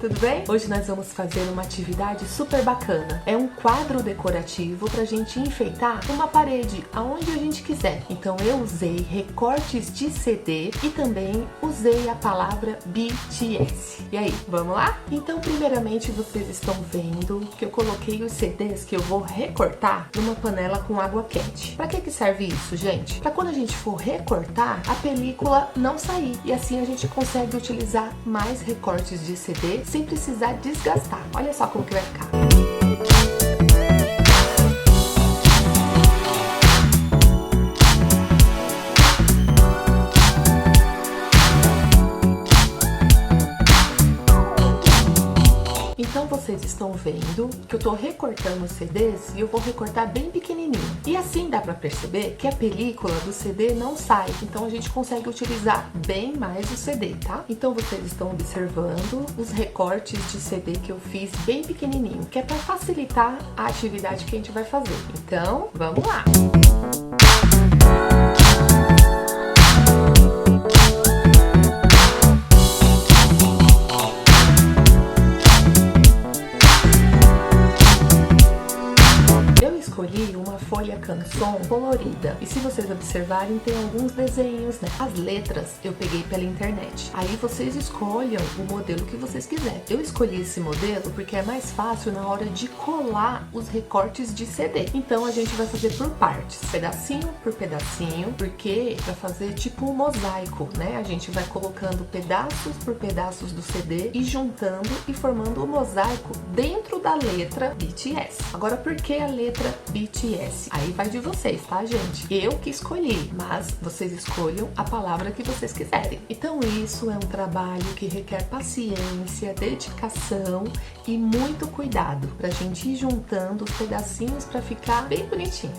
tudo bem? Hoje nós vamos fazer uma atividade super bacana. É um quadro decorativo pra gente enfeitar uma parede aonde a gente quiser. Então eu usei recortes de CD e também usei a palavra BTS. E aí, vamos lá? Então primeiramente vocês estão vendo que eu coloquei os CDs que eu vou recortar numa panela com água quente. Pra que serve isso, gente? Pra quando a gente for recortar, a película não sair. E assim a gente consegue utilizar mais recortes de CD sem precisar desgastar. Olha só como que vai ficar. Então vocês estão vendo que eu tô recortando os CDs e eu vou recortar bem pequenininho. E assim dá pra perceber que a película do CD não sai. Então a gente consegue utilizar bem mais o CD, tá? Então vocês estão observando os recortes de CD que eu fiz bem pequenininho, que é pra facilitar a atividade que a gente vai fazer. Então, vamos lá! Escolhi uma folha canson colorida e se vocês observarem tem alguns desenhos, né? As letras eu peguei pela internet. Aí vocês escolham o modelo que vocês quiserem. Eu escolhi esse modelo porque é mais fácil na hora de colar os recortes de CD. Então a gente vai fazer por partes, pedacinho por pedacinho, porque para fazer tipo um mosaico, né? A gente vai colocando pedaços por pedaços do CD e juntando e formando o mosaico dentro da letra BTS. Agora, por que a letra BTS? Aí vai de vocês, tá, gente? Eu que escolhi, mas vocês escolham a palavra que vocês quiserem. Então isso é um trabalho que requer paciência, dedicação e muito cuidado pra gente ir juntando os pedacinhos pra ficar bem bonitinho.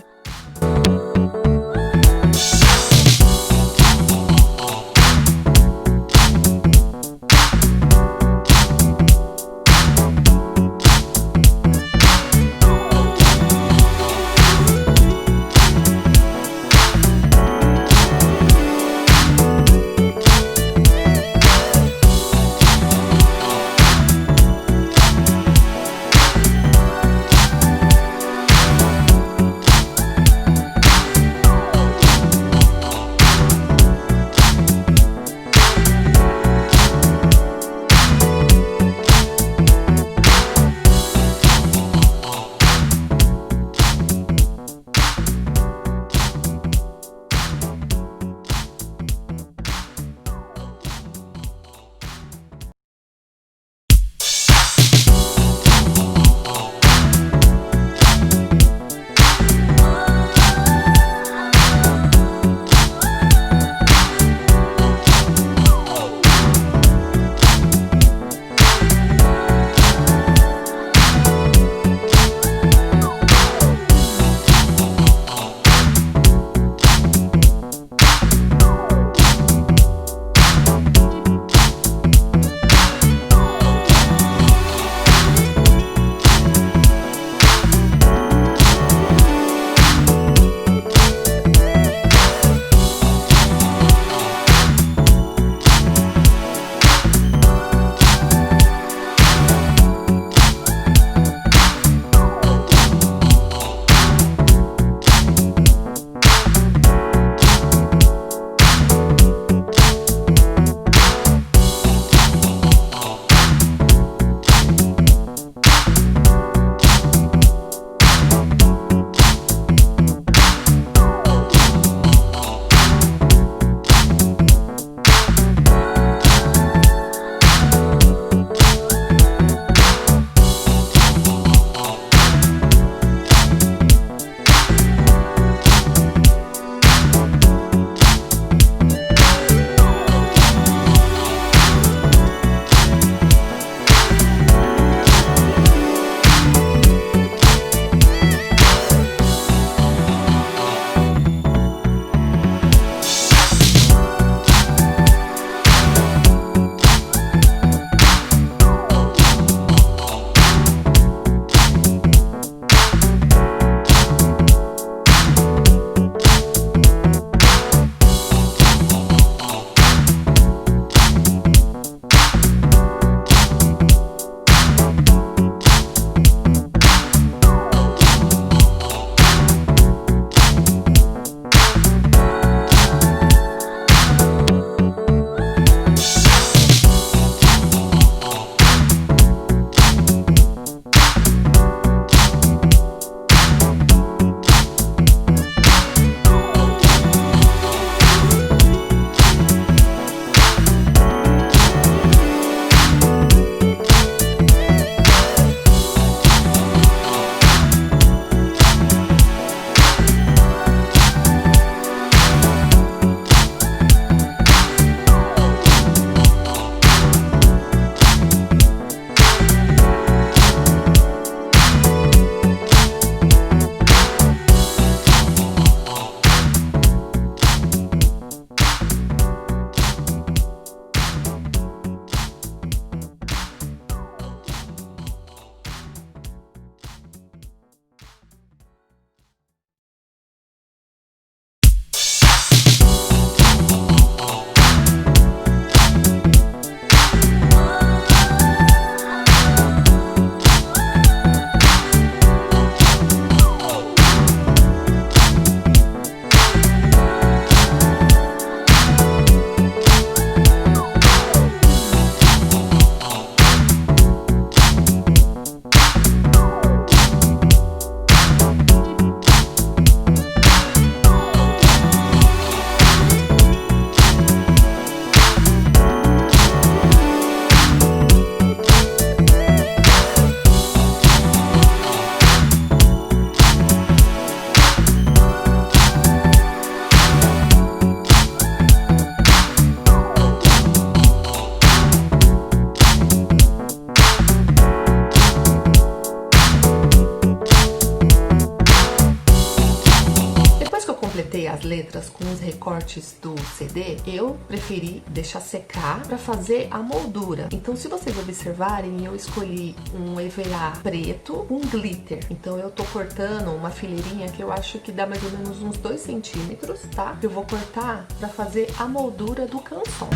recortes do CD, eu preferi deixar secar para fazer a moldura. Então, se vocês observarem, eu escolhi um EVA preto com glitter. Então, eu tô cortando uma fileirinha que eu acho que dá mais ou menos uns 2 centímetros, tá? Eu vou cortar para fazer a moldura do canção.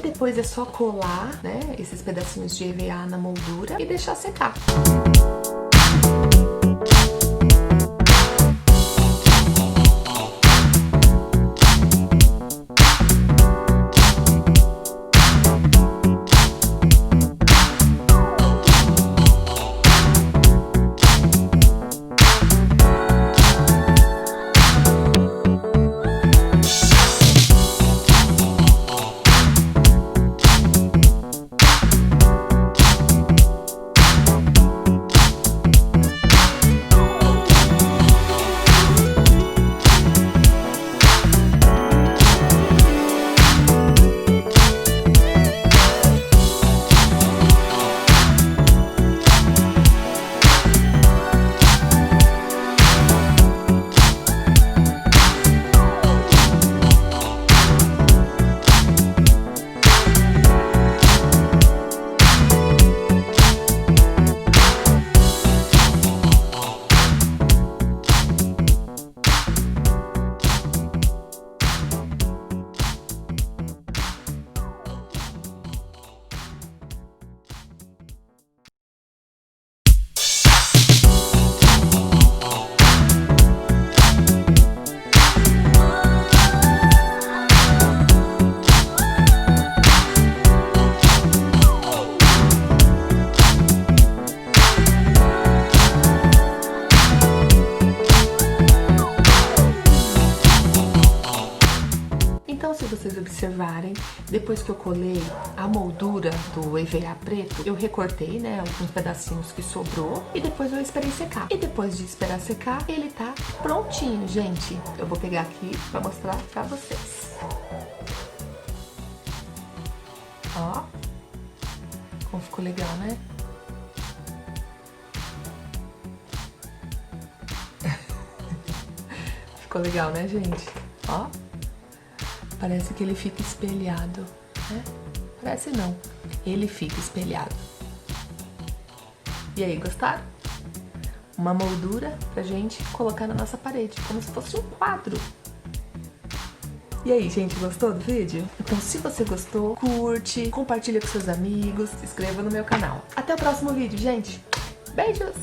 Depois é só colar, né, esses pedacinhos de EVA na moldura e deixar secar. Vocês observarem, depois que eu colei a moldura do EVA preto, eu recortei, né, alguns pedacinhos que sobrou e depois eu esperei secar. E depois de esperar secar, ele tá prontinho, gente. Eu vou pegar aqui pra mostrar pra vocês. Ó, como ficou legal, né? Ficou legal, né, gente? Ó. Parece que ele fica espelhado, né? Parece não, ele fica espelhado. E aí, gostaram? Uma moldura pra gente colocar na nossa parede, como se fosse um quadro. E aí, gente, gostou do vídeo? Então, se você gostou, curte, compartilha com seus amigos, se inscreva no meu canal. Até o próximo vídeo, gente. Beijos!